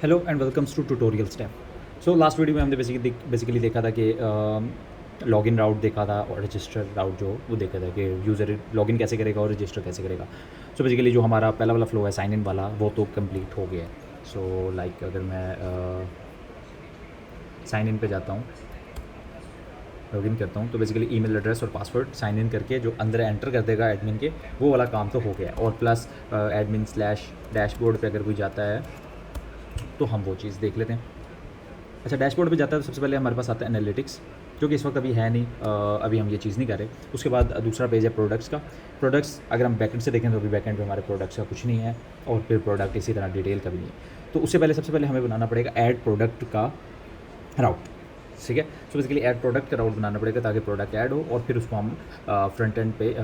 Hello and welcomes to tutorial step. So last video में हमने basically देखा था कि लॉगिन राउट देखा था और रजिस्टर राउट जो वो देखा था कि यूज़र लॉगिन कैसे करेगा और रजिस्टर कैसे करेगा। सो बेसिकली जो हमारा पहला वाला फ्लो है साइन इन वाला वो तो कंप्लीट हो गया है। सो लाइक अगर मैं साइन इन पे जाता हूँ, लॉगिन करता हूँ, तो बेसिकली ईमेल एड्रेस और पासवर्ड साइन इन करके जो अंदर एंटर कर देगा एडमिन के, वो वाला काम तो हो गया है। और प्लस एडमिन स्लैश डैशबोर्ड पे अगर कोई जाता है तो हम वो चीज़ देख लेते हैं। अच्छा, डैशबोर्ड पे जाता है तो सबसे पहले हमारे पास आता है एनालिटिक्स, जो कि इस वक्त अभी है नहीं, अभी हम ये चीज़ नहीं कर रहे। उसके बाद दूसरा पेज है प्रोडक्ट्स का। प्रोडक्ट्स अगर हम बैकेंड से देखें तो अभी बैकेंड पे हमारे प्रोडक्ट्स का कुछ नहीं है, और फिर प्रोडक्ट इसी तरह डिटेल का भी नहीं है। तो उससे पहले सबसे पहले हमें बनाना पड़ेगा ऐड प्रोडक्ट का राउट। ठीक है, सो बेसिकली ऐड प्रोडक्ट का राउट बनाना पड़ेगा ताकि प्रोडक्ट ऐड हो, और फिर उसको हम फ्रंट एंड पे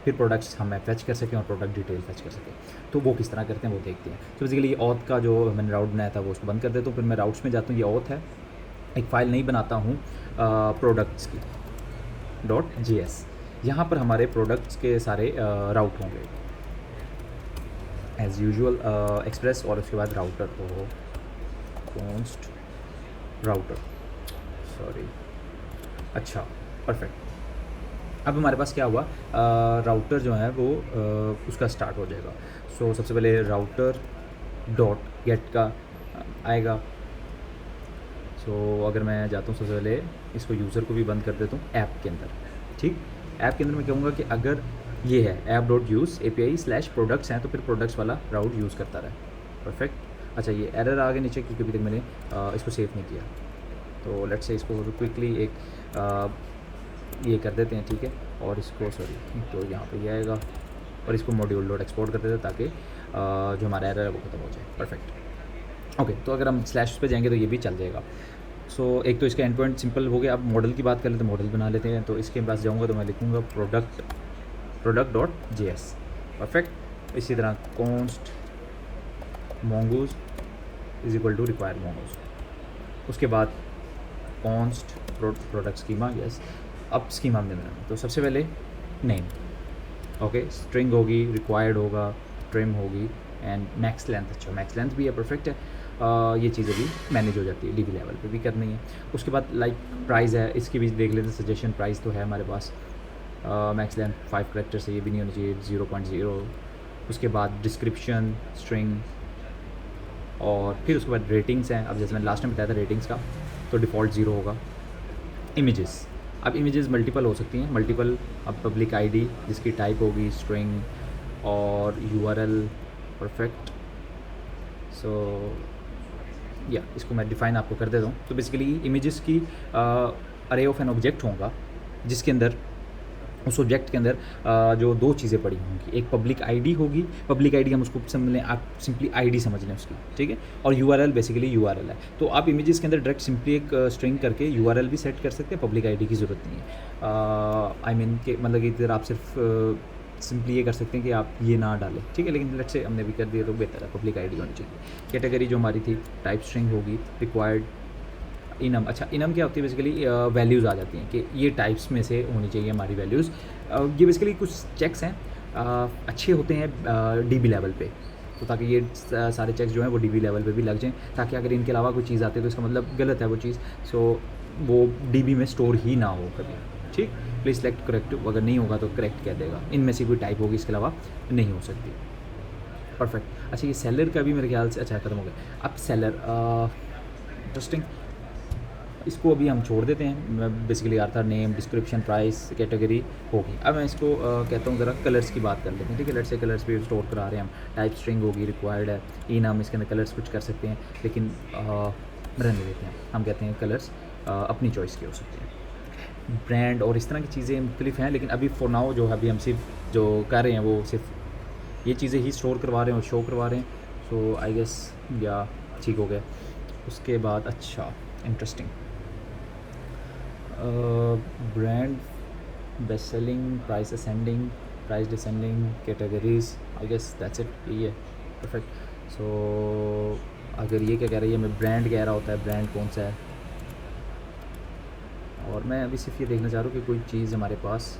फिर प्रोडक्ट्स हम फैच कर सकें और प्रोडक्ट डिटेल फैच कर सकें। तो वो किस तरह करते हैं वो देखते हैं। तो बेसिकली ये ऑथ का जो मैंने राउट बनाया था वो उसको बंद कर देता हूँ, फिर मैं राउट्स में जाता हूँ। ये ऑथ है, एक फ़ाइल नहीं बनाता हूँ प्रोडक्ट्स की .js। यहाँ पर हमारे प्रोडक्ट्स के सारे राउट होंगे एज़ यूजुअल, एक्सप्रेस और उसके बाद राउटर हो, कॉन्स्ट राउटर, सॉरी। अच्छा, परफेक्ट। अब हमारे पास क्या हुआ, राउटर जो है वो उसका स्टार्ट हो जाएगा। सो सबसे पहले राउटर डॉट गेट का आएगा। सो अगर मैं जाता हूँ सबसे पहले इसको यूज़र को भी बंद कर देता हूँ ऐप के अंदर। ठीक, ऐप के अंदर मैं कहूँगा कि अगर ये है app dot use API slash products हैं तो फिर प्रोडक्ट्स वाला राउट यूज़ करता रहे। परफेक्ट। अच्छा, ये एरर आ गया नीचे क्योंकि अभी तक मैंने इसको सेव नहीं किया। तो लेट्स से इसको क्विकली एक ये कर देते हैं, ठीक है। और इसको सॉरी, तो यहाँ पे ये आएगा और इसको मॉड्यूल डॉट एक्सपोर्ट कर देते हैं ताकि जो हमारा एरर है वो ख़त्म हो जाए। परफेक्ट। ओके, तो अगर हम स्लैश पे जाएंगे तो ये भी चल जाएगा। सो एक तो इसका एंड पॉइंट सिंपल हो गया। अब मॉडल की बात कर लेते हैं, मॉडल बना लेते हैं। तो इसके पास जाऊँगा तो मैं लिखूँगा प्रोडक्ट डॉट JS। परफेक्ट। इसी तरह const mongoose is equal to require mongoose। उसके बाद कॉन्स्ट प्रोडक्ट स्कीमा, यस। अब स्कीमा में देना, तो सबसे पहले नेम, ओके, स्ट्रिंग होगी, रिक्वायर्ड होगा, ट्रिम होगी, एंड मैक्स लेंथ। अच्छा, मैक्स लेंथ भी है, परफेक्ट है। ये चीज़ें भी मैनेज हो जाती है, DB लेवल पे भी करनी है। उसके बाद लाइक प्राइस है, इसकी भी देख लेते हैं। सजेशन प्राइस तो है हमारे पास। मैक्स लेंथ 5 करेक्टर से ये भी नहीं होनी चाहिए, 0.0। उसके बाद डिस्क्रिप्शन स्ट्रिंग, और फिर उसके बाद रेटिंग्स हैं। अब जैसे मैंने लास्ट टाइम बताया था रेटिंग्स का, तो डिफ़ॉल्ट 0 होगा। इमेजेस, अब इमेजेस मल्टीपल हो सकती हैं, मल्टीपल। अब पब्लिक आईडी जिसकी टाइप होगी स्ट्रिंग, और URL। परफेक्ट। सो या इसको मैं डिफ़ाइन आपको कर देता हूँ। तो बेसिकली इमेजेस की अरे ऑफ एन ऑब्जेक्ट होगा जिसके अंदर, उस ऑब्जेक्ट के अंदर जो दो चीज़ें पड़ी होंगी। एक पब्लिक आईडी होगी, पब्लिक आईडी हम उसको समझ लें, आप सिंपली आईडी समझ लें उसकी, ठीक है। और URL बेसिकली URL है। तो आप इमेजेस के अंदर डायरेक्ट सिंपली एक स्ट्रिंग करके URL भी सेट कर सकते हैं, पब्लिक आईडी की ज़रूरत नहीं है। आई मीन कि मतलब कि इधर आप सिर्फ सिंपली ये कर सकते हैं कि आप ये ना डालें, ठीक है। लेकिन लेट्स से हमने भी कर दिया तो बेहतर है, पब्लिक आईडी होनी चाहिए। कैटेगरी जो हमारी थी टाइप स्ट्रिंग होगी, रिक्वायर्ड इनम। अच्छा, इनम क्या होती है, बेसिकली वैल्यूज़ आ जाती हैं कि ये टाइप्स में से होनी चाहिए हमारी वैल्यूज़। ये बेसिकली कुछ चेक्स हैं, अच्छे होते हैं DB लेवल पे, तो ताकि ये सारे चेक्स जो हैं वो DB लेवल पे भी लग जाएं, ताकि अगर इनके अलावा कोई चीज़ आती है तो इसका मतलब गलत है वो चीज़, सो वो DB में स्टोर ही ना हो कभी। ठीक, प्लीज़ सेलेक्ट करेक्ट, अगर नहीं होगा तो करेक्ट कह देगा। इनमें से कोई टाइप होगी, इसके अलावा नहीं हो सकती। परफेक्ट। अच्छा, ये सेलर का भी मेरे ख्याल से अच्छा ख़त्म हो गया। अब सेलर इंटरेस्टिंग, इसको अभी हम छोड़ देते हैं। बेसिकली आता नेम, डिस्क्रिप्शन, प्राइस, कैटेगरी होगी। अब मैं इसको कहता हूँ ज़रा कलर्स की बात कर लेते हैं, ठीक है। लेट्स से कलर्स भी स्टोर करा रहे हैं हम, टाइप स्ट्रिंग होगी, रिक्वायर्ड है, हम इसके अंदर कलर्स कुछ कर सकते हैं, लेकिन रहने देते हैं। हम कहते हैं कलर्स अपनी चॉइस के हो सकते हैं। ब्रांड और इस तरह की चीज़ें मुख्तलिफ हैं, लेकिन अभी फॉर नाउ जो अभी हम सिर्फ जो कर रहे हैं वो सिर्फ ये चीज़ें ही स्टोर करवा रहे हैं और शो करवा रहे हैं। सो आई गेस या ठीक हो गया। उसके बाद अच्छा, interesting, brand, best selling, price ascending, price descending, categories, I guess that's it, ये है। परफेक्ट। सो अगर ये क्या कह रही है, मैं ब्रांड कह रहा होता है, ब्रांड कौन सा है, और मैं अभी सिर्फ ये देखना चाह रहा हूँ कि कोई चीज़ हमारे पास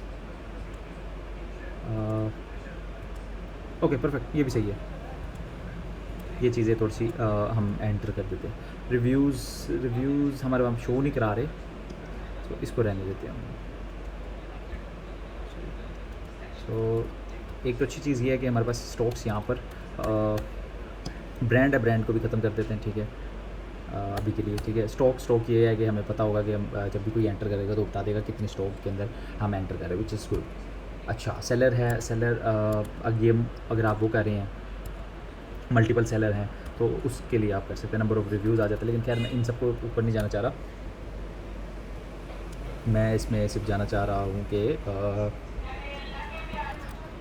ओके, परफेक्ट, ये भी सही है। ये चीज़ें थोड़ी सी हम एंटर कर देते हैं। रिव्यूज़ हमारे वहाँ शो नहीं करा रहे, तो इसको रहने देते हैं हम। एक तो अच्छी चीज़ ये है कि हमारे पास स्टॉक्स यहाँ पर ब्रांड है, ब्रांड को भी ख़त्म कर देते हैं, ठीक है, अभी के लिए, ठीक है। स्टॉक ये है कि हमें पता होगा कि हम जब भी कोई एंटर करेगा तो बता देगा कितने स्टॉक के अंदर हम एंटर करें, विच इज़ गुड। अच्छा, सेलर है, सेलर अगर आप वो कर रहे हैं, मल्टीपल सेलर हैं, तो उसके लिए आप कर सकते हैं, नंबर ऑफ़ रिव्यूज़ आ जाता है। लेकिन खैर मैं इन सबको ऊपर नहीं जाना चाह रहा, मैं इसमें सिर्फ जाना चाह रहा हूँ कि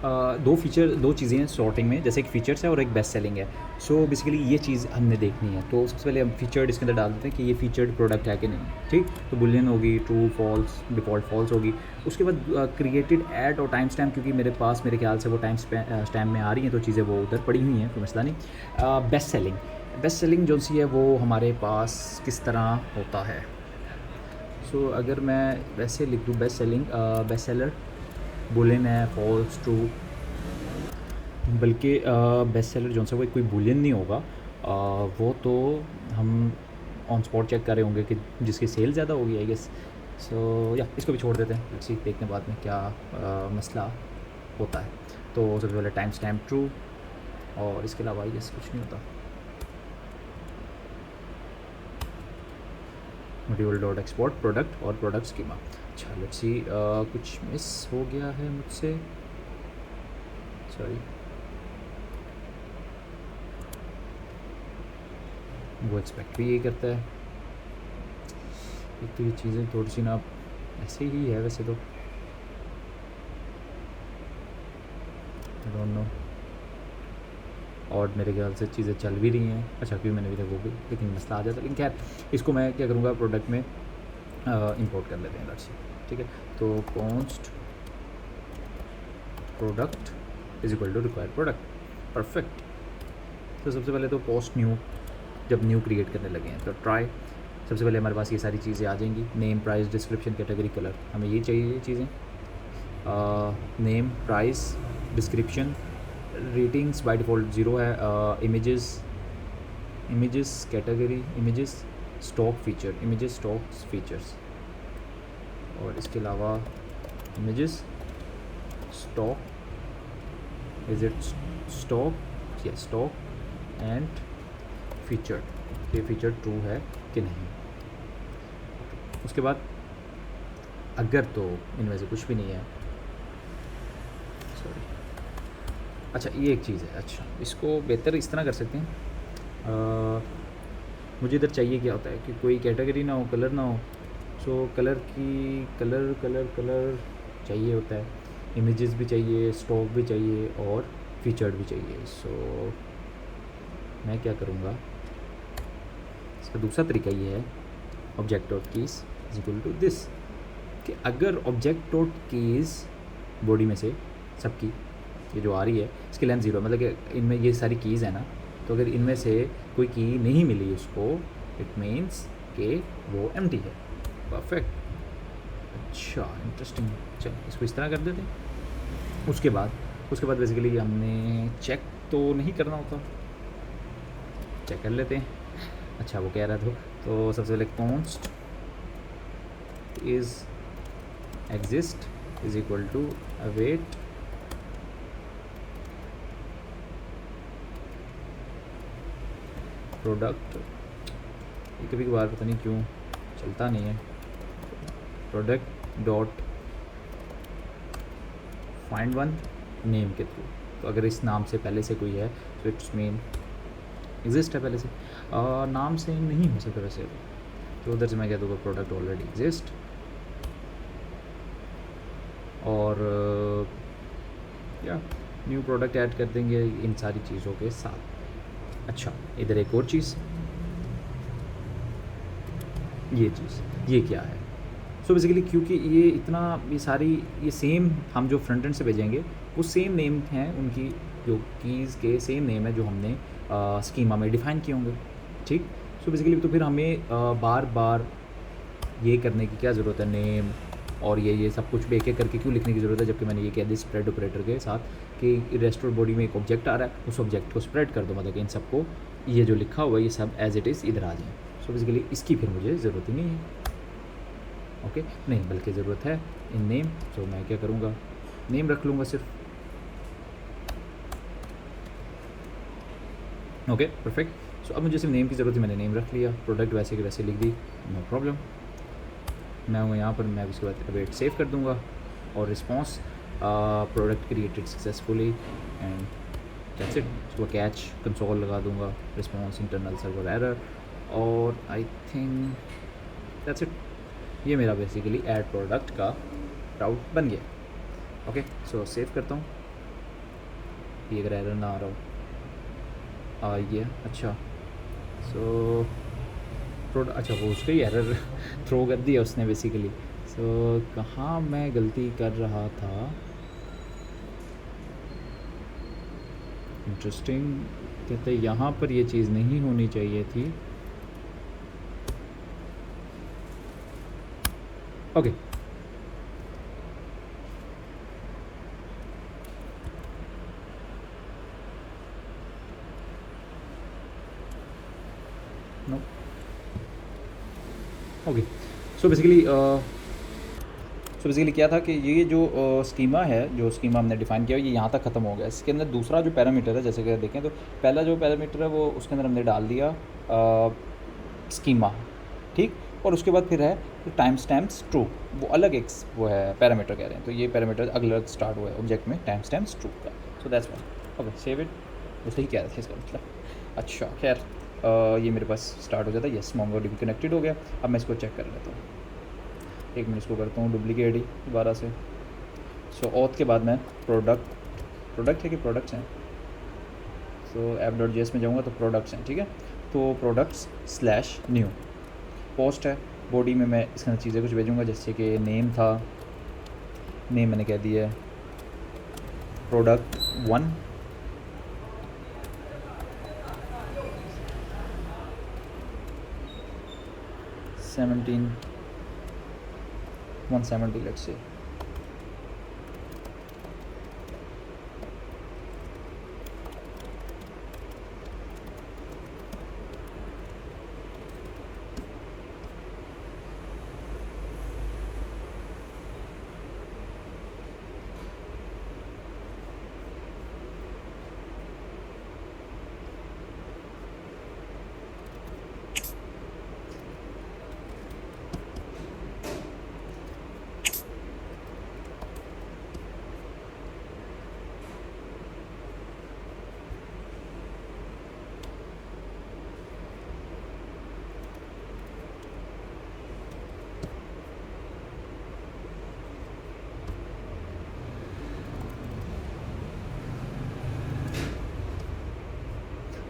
दो चीज़ें हैं सॉर्टिंग में, जैसे एक फ़ीचर्स है और एक बेस्ट सेलिंग है। सो बेसिकली ये चीज़ हमने देखनी है, तो सबसे पहले हम फ़ीचर्ड इसके अंदर डाल देते हैं कि ये फ़ीचर्ड प्रोडक्ट है कि नहीं, ठीक। तो बुलियन होगी, ट्रू फॉल्स, डिफ़ॉल्ट फॉल्स होगी। उसके बाद क्रिएटेड ऐड और टाइम स्टैम्प, क्योंकि मेरे पास मेरे ख्याल से वो टाइम स्टैम्प में आ रही हैं, तो चीज़ें वो उधर पड़ी हुई हैं, कोई मसला नहीं। बेस्ट सेलिंग जो सी है वो हमारे पास किस तरह होता है। सो अगर मैं वैसे लिख दूँ बेस्ट सेलर बुलियन है, फॉल्स, ट्रू, बल्कि बेस्ट सेलर जो सा वो कोई बुलियन नहीं होगा, वो तो हम ऑन स्पॉट चेक कर रहे होंगे कि जिसकी सेल ज़्यादा होगी, आई गेस। सो या इसको भी छोड़ देते हैं, इसी देखने बाद में क्या मसला होता है। तो सबसे पहले टाइम स्टैम्प ट्रू, और इसके अलावा आई गेस कुछ नहीं होता। मॉड्यूल डॉट एक्सपोर्ट प्रोडक्ट और प्रोडक्ट स्कीमा। अच्छा, लेट्स सी, कुछ मिस हो गया है मुझसे, सॉरी। वो एक्सपेक्ट भी यही करता है। एक तो ये चीज़ें थोड़ी सी ना ऐसे ही है वैसे तो, आई डोंट नो, और मेरे ख्याल से चीज़ें चल भी रही हैं। अच्छा, क्यों मैंने अभी तक वो भी, लेकिन मसला आ जाता है। लेकिन खैर इसको मैं क्या करूँगा, प्रोडक्ट में इंपोर्ट कर लेते हैं, लेट्स, ठीक है। तो const product is equal to required product, perfect. तो सबसे पहले तो पोस्ट न्यू, जब न्यू क्रिएट करने लगे हैं तो ट्राई, सबसे पहले हमारे पास ये सारी चीज़ें आ जाएंगी, name, price, description, category, colour, हमें ये चाहिए ये चीज़ें, name, price, description, ratings by default 0 है, images category, images, stock feature, images stocks features, और इसके अलावा images stock, is it stock, या स्टॉक एंड फीचर, ये फीचर ट्रू है कि नहीं। उसके बाद अगर तो इनमें से कुछ भी नहीं है, सॉरी, अच्छा ये एक चीज़ है, अच्छा इसको बेहतर इस तरह कर सकते हैं, मुझे इधर चाहिए क्या होता है कि कोई कैटेगरी ना हो, कलर ना हो। सो कलर की कलर चाहिए होता है, इमेजेस भी चाहिए, स्टॉक भी चाहिए और फीचर्ड भी चाहिए। सो मैं क्या करूँगा, इसका दूसरा तरीका ये है, object dot keys is equal to this, कि अगर ऑब्जेक्ट डॉट कीज़ बॉडी में से सबकी ये जो आ रही है इसकी लेंथ 0, मतलब कि इनमें ये सारी कीज़ है ना, तो अगर इनमें से कोई की नहीं मिली उसको, इट मीन्स कि वो एम्प्टी है, परफेक्ट। अच्छा, इंटरेस्टिंग, चल इसको इस तरह कर देते हैं। उसके बाद बेसिकली हमने चेक तो नहीं करना होता, चेक कर लेते हैं। अच्छा, वो कह रहा था, तो सबसे पहले const is exist is equal to await product, ये कभी कभार पता नहीं क्यों चलता नहीं है, product dot find one name के थ्रू। तो अगर इस नाम से पहले से कोई है तो इट्स मीन एग्जिस्ट है पहले से, नाम से नहीं हो सकता वैसे, तो उधर से मैं कह दूँगा प्रोडक्ट ऑलरेडी एग्जिस्ट, और या न्यू प्रोडक्ट ऐड कर देंगे इन सारी चीज़ों के साथ। अच्छा, इधर एक और चीज़, ये चीज़, ये क्या है। सो बेसिकली क्योंकि ये सारी ये सेम हम जो फ्रंट एंड से भेजेंगे वो सेम नेम हैं, उनकी जो कीज़ के सेम नेम है जो हमने स्कीमा में डिफ़ाइन किए होंगे, ठीक। सो बेसिकली तो फिर हमें बार बार ये करने की क्या ज़रूरत है, नेम, और ये सब कुछ एक एक करके क्यों लिखने की ज़रूरत है, जबकि मैंने ये कह दिया स्प्रेड ऑपरेटर के साथ कि रेस्टोर बॉडी में एक ऑब्जेक्ट आ रहा है, उस ऑब्जेक्ट को स्प्रेड कर दो, मतलब कि इन सबको ये जो लिखा हुआ है ये सब एज इट इज़ इधर आ जाए। सो बेसिकली इसकी फिर मुझे ज़रूरत ही नहीं है, ओके नहीं, बल्कि ज़रूरत है इन नेम। तो मैं क्या करूँगा, नेम रख लूँगा सिर्फ, ओके परफेक्ट। सो अब मुझे सिर्फ नेम की ज़रूरत है, मैंने नेम रख लिया, प्रोडक्ट वैसे कि वैसे लिख दी, नो प्रॉब्लम। मैं हूँ यहाँ पर, मैं उसके बाद वेट सेव कर दूँगा और response product created successfully and that's it. उसको कैच कंसोल लगा दूँगा, रिस्पॉन्स इंटरनल सर्वर एरर, और आई थिंक दैट्स इट। ये मेरा बेसिकली ऐड प्रोडक्ट का राउट बन गया। ओके सो सेव करता हूँ, ये अगर एरर ना आ रहा हो ये अच्छा। सो अच्छा वो उसका ही एरर थ्रो कर दिया उसने बेसिकली। सो कहाँ मैं गलती कर रहा था, इंटरेस्टिंग, कहते यहाँ पर ये चीज़ नहीं होनी चाहिए थी, okay no okay. So basically क्या था कि ये जो स्कीमा है, जो स्कीमा हमने डिफ़ाइन किया ये यहाँ तक ख़त्म हो गया। इसके अंदर दूसरा जो पैरामीटर है, जैसे कि देखें तो पहला जो पैरामीटर है वो उसके अंदर हमने डाल दिया स्कीमा, ठीक, और उसके बाद फिर है टाइम स्टैम्प्स ट्रू, वो अलग एक वो है पैरामीटर कह रहे हैं, तो ये पैरामीटर अलग स्टार्ट हुआ है ऑब्जेक्ट में टाइम स्टैम्प्स ट्रू का। So that's one, okay save it. उससे ही कह रहे थे इसका मतलब, अच्छा खैर ये मेरे पास स्टार्ट हो जाता है, यस मोंगोडीबी कनेक्टेड हो गया। अब मैं इसको चेक कर लेता हूँ, एक मिनट इसको करता हूँ डुप्लीकेट ही दोबारा से। सो ऑथ के बाद मैं प्रोडक्ट है कि प्रोडक्ट्स हैं, सो app.js में जाऊँगा तो प्रोडक्ट्स हैं, ठीक है, तो प्रोडक्ट्स स्लैश न्यू, पोस्ट है, बॉडी में मैं इसके अंदर चीज़ें कुछ भेजूँगा, जैसे कि नेम था, नेम मैंने कह दिया है प्रोडक्ट 1, $17 170 लेट्स से।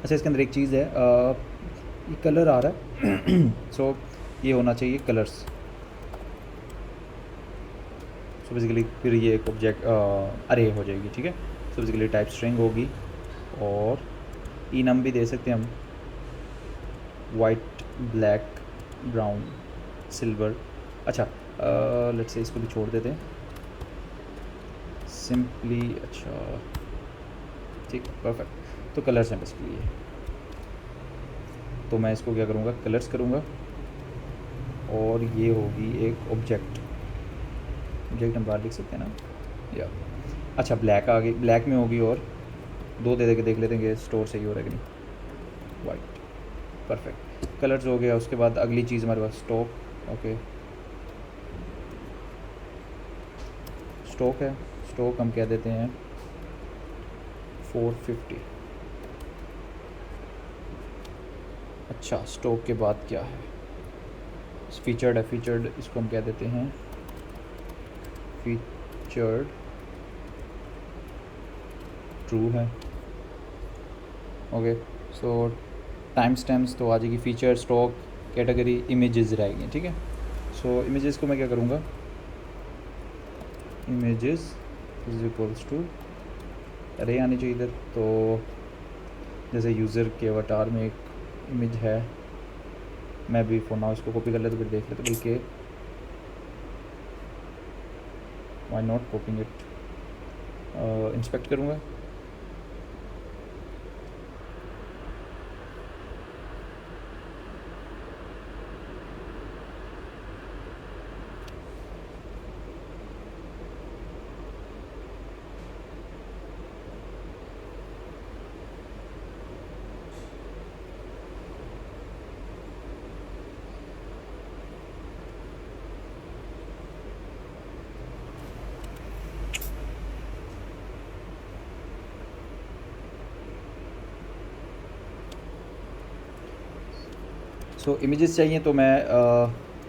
अच्छा इसके अंदर एक चीज़ है, ये कलर आ रहा है सो ये होना चाहिए कलर्स। सो बेसिकली फिर ये एक ऑब्जेक्ट अरे हो जाएगी, ठीक है। सो बेसिकली टाइप स्ट्रिंग होगी और ई नम भी दे सकते हैं हम, वाइट ब्लैक ब्राउन सिल्वर। अच्छा लेट्स से इसको भी छोड़ देते हैं सिंपली, अच्छा ठीक परफेक्ट। तो कलर्स हैं बेसिकली ये, तो मैं इसको क्या करूँगा, कलर्स करूँगा और ये होगी एक ऑब्जेक्ट हम बाहर लिख सकते हैं ना, या अच्छा ब्लैक आ गई, ब्लैक में होगी, और दो दे के देख लेते हैं कि स्टोर सही हो रहा है कि नहीं, वाइट परफेक्ट। कलर्स हो गया, उसके बाद अगली चीज़ हमारे पास स्टॉक, ओके स्टॉक है, स्टॉक हम कह देते हैं 450। अच्छा स्टॉक के बाद क्या है, फीचर्ड है, फीचर्ड इसको हम कह देते हैं फीचर्ड ट्रू है, ओके। सो टाइम स्टैम्प्स तो आ जाएगी, फीचर स्टॉक कैटेगरी इमेजेस रहेगी, ठीक है। सो इमेजेस को मैं क्या करूँगा, इमेजेस इज इक्वल्स टू अरे आनी चाहिए इधर, तो जैसे यूज़र के अवतार में एक इमेज है, मैं भी फॉर नाउ इसको कॉपी कर लेता, फिर देख लेते बल्कि why not copying it, inspect करूँगा। सो इमेजेस चाहिए तो मैं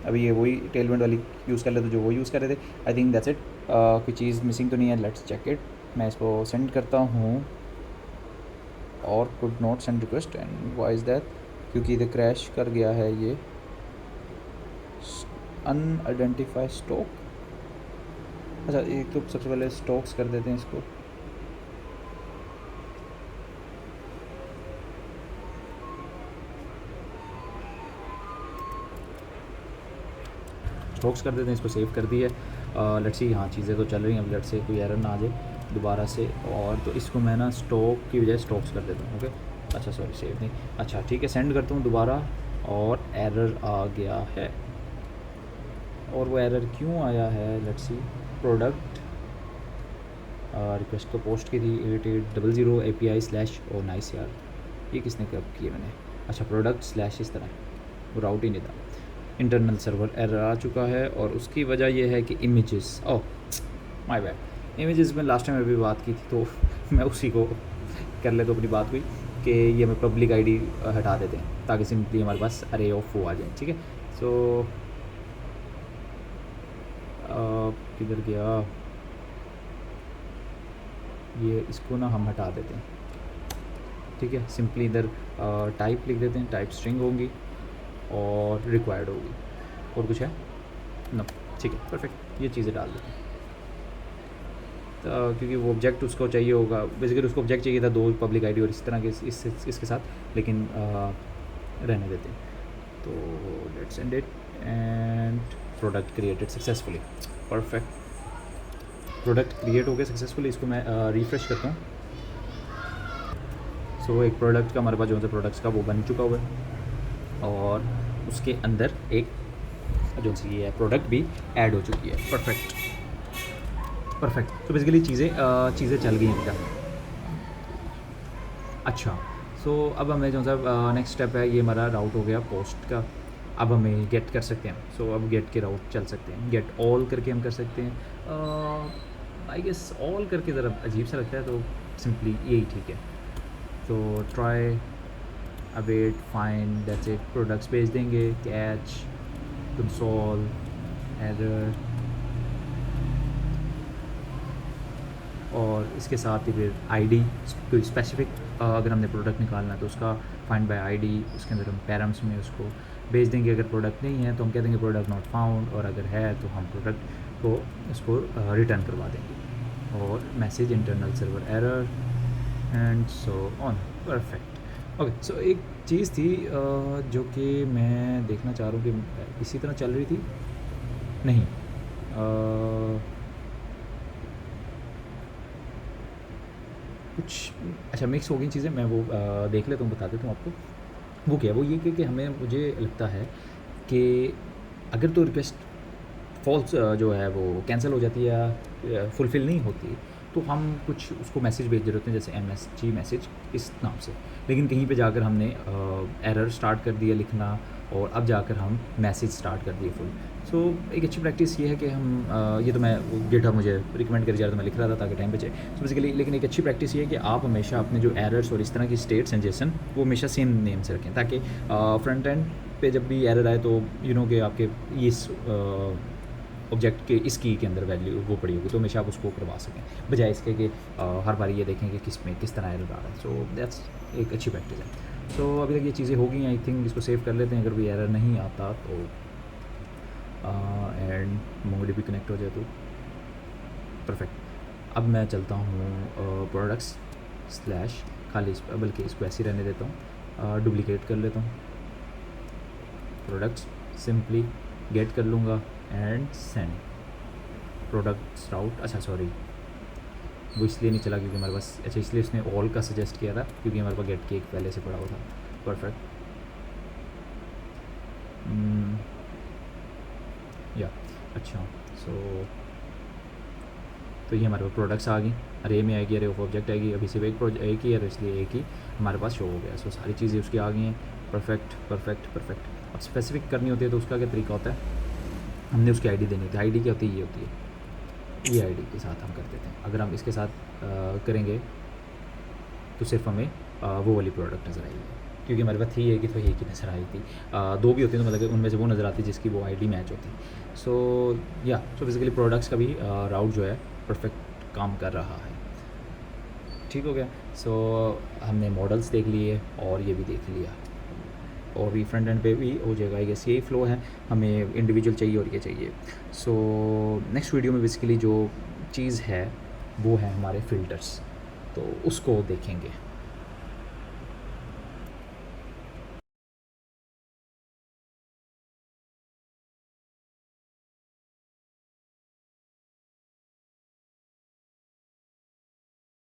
अभी ये वही टेलमेंट वाली यूज़ कर लेते जो वो यूज़ कर रहे थे। I think that's it. कोई चीज़ मिसिंग तो नहीं है, लेट्स चेक इट। मैं इसको सेंड करता हूँ और could not send request, and why is that? क्योंकि इधर क्रैश कर गया है ये अनआइडेंटिफाई स्टॉक। अच्छा, एक तो सबसे पहले स्टॉक्स कर देते हैं इसको। स्टॉक्स कर देते हैं, इसको सेव कर दी है। लेट्स सी, हाँ चीज़ें तो चल रही हैं। अब लेट्स से कोई एरर ना आ जाए दोबारा से, और तो इसको मैं ना स्टॉक की बजाय स्टॉक्स कर देता हूँ। ओके, अच्छा सॉरी, सेव नहीं। अच्छा ठीक है, सेंड करता हूँ दोबारा, और एरर आ गया है। और वो एरर क्यों आया है? लेट्स सी, प्रोडक्ट रिक्वेस्ट तो पोस्ट की थी 8800 API/ ओ नाइस यार, ये किसने कब किया मैंने? अच्छा, प्रोडक्ट स्लैश इस तरह, वो राउट ही नहीं था। इंटरनल सर्वर एरर आ चुका है, और उसकी वजह यह है कि images, oh my bad, images में लास्ट टाइम अभी बात की थी, तो मैं उसी को कर ले तो अपनी बात हुई कि ये मैं पब्लिक आईडी हटा देते हैं ताकि सिंपली हमारे पास अरे ऑफ वो आ जाए। ठीक है, सो किधर गया ये? इसको ना हम हटा देते हैं। ठीक है, सिंपली इधर टाइप लिख देते हैं, टाइप स्ट्रिंग होगी और रिक्वायर्ड होगी, और कुछ है नो। ठीक है, परफेक्ट, ये चीज़ें डाल देते हैं। तो क्योंकि वो ऑब्जेक्ट उसको चाहिए होगा, बेसिकली उसको ऑब्जेक्ट चाहिए था 2 पब्लिक आईडी और इस तरह के इसके साथ, लेकिन रहने देते हैं। तो let's end it, and product created successfully. Perfect, product create हो गया सक्सेसफुली। इसको मैं रिफ्रेश करता हूँ। सो एक प्रोडक्ट का हमारे पास जो सा प्रोडक्ट्स का वो बन चुका हुआ है, और उसके अंदर एक जो सी है प्रोडक्ट भी ऐड हो चुकी है। Perfect perfect. तो बेसिकली चीज़ें चल गई हैं क्या? अच्छा, सो अब हमें जो सा नेक्स्ट स्टेप है, ये हमारा राउट हो गया पोस्ट का। अब हमें गेट कर सकते हैं। सो अब गेट के राउट चल सकते हैं, गेट ऑल करके हम कर सकते हैं। आई गेस ऑल करके ज़रा अजीब सा लगता है, तो सिंपली यही ठीक है। तो try, await, find, that's it. Products भेज देंगे, कैच, कंसोल, एरर, और इसके साथ ही फिर आईडी, कोई स्पेसिफिक अगर हमने प्रोडक्ट निकालना है तो उसका फाइंड बाय आईडी, उसके अंदर हम पैरम्स में उसको भेज देंगे। अगर प्रोडक्ट नहीं है तो हम कह देंगे प्रोडक्ट नॉट फाउंड, और अगर है तो हम प्रोडक्ट को उसको रिटर्न करवा देंगे। और message internal server error and so on. Perfect. Okay, so एक चीज़ थी जो कि मैं देखना चाह रहा हूँ कि इसी तरह चल रही थी, नहीं कुछ अच्छा मिक्स हो गई चीज़ें, मैं वो देख लेता हूँ, बता देता हूँ आपको। वो क्या, वो ये कि हमें, मुझे लगता है कि अगर तो रिक्वेस्ट फॉल्स जो है वो कैंसिल हो जाती है या फुलफ़िल नहीं होती, तो हम कुछ उसको मैसेज भेज रहे होते हैं, जैसे MSG मैसेज इस नाम से। लेकिन कहीं पे जाकर हमने एरर स्टार्ट कर दिया लिखना, और अब जाकर हम मैसेज स्टार्ट कर दिए फुल। सो एक अच्छी प्रैक्टिस ये है कि हम ये तो मैं गिटहब मुझे रिकमेंड कर जा रहा था, मैं लिख रहा था ताकि टाइम बचे। सो बेसिकली लेकिन एक अच्छी प्रैक्टिस ये है कि आप हमेशा अपने जो एरर्स और इस तरह की स्टेट्स एंड जेसन वो हमेशा सेम नेम से रखें, ताकि फ्रंट एंड पे जब भी एरर आए तो कि आपके इस ऑब्जेक्ट के इस की के अंदर वैल्यू वो पड़ी होगी, तो हमेशा आप उसको करवा सकें, बजाय इसके कि हर बार ये देखें कि किस तरह एरर आ रहा है। सो दैट्स एक अच्छी प्रैक्टिस है। सो अभी तक ये चीज़ें हो गई हैं, आई थिंक इसको सेव कर लेते हैं। अगर कोई एरर नहीं आता तो एंड मोंगोडीबी भी कनेक्ट हो जाए तो परफेक्ट। अब मैं चलता हूँ प्रोडक्ट्स स्लैश खाली बल्कि इसको ऐसे ही रहने देता हूँ, डुप्लिकेट कर लेता हूँ। प्रोडक्ट्स सिंपली गेट कर लूँगा एंड सेंड। प्रोडक्ट्स राउट, अच्छा सॉरी वो इसलिए नहीं चला क्योंकि हमारे पास, अच्छा इसलिए उसने ऑल का सजेस्ट किया था क्योंकि हमारे पास गेट केक पहले से पड़ा हुआ था। परफेक्ट, या अच्छा सो तो ये हमारे पास प्रोडक्ट्स आ गई, अरे में आएगी, अरे ऑफ ऑब्जेक्ट आएगी, अभी सिर्फ एक ही है तो इसलिए एक ही हमारे पास शो हो गया। सो सारी चीज़ें उसकी आ गई हैं। Perfect perfect perfect. अब स्पेसिफिक करनी होती है तो उसका क्या तरीका होता है, हमने उसकी आईडी देनी होती है। आईडी क्या होती है, ये होती है, ये आईडी के साथ हम कर देते हैं। अगर हम इसके साथ करेंगे तो सिर्फ हमें वो वाली प्रोडक्ट नज़र आएगी, क्योंकि हमारे पास थी एक ही तो एक ही नज़र आई थी। दो भी होती तो मतलब उनमें से वो नज़र आती जिसकी वो आईडी मैच होती। सो सो बेसिकली प्रोडक्ट्स का भी राउट जो है परफेक्ट काम कर रहा है। ठीक हो गया। सो हमने मॉडल्स देख लिए और ये भी देख लिया, और भी फ्रंट एंड पे भी हो जाएगा। आई गेस यही फ्लो है, हमें इंडिविजुअल चाहिए और ये चाहिए। सो नेक्स्ट वीडियो में बेसिकली जो चीज़ है वो है हमारे फ़िल्टर्स, तो उसको देखेंगे।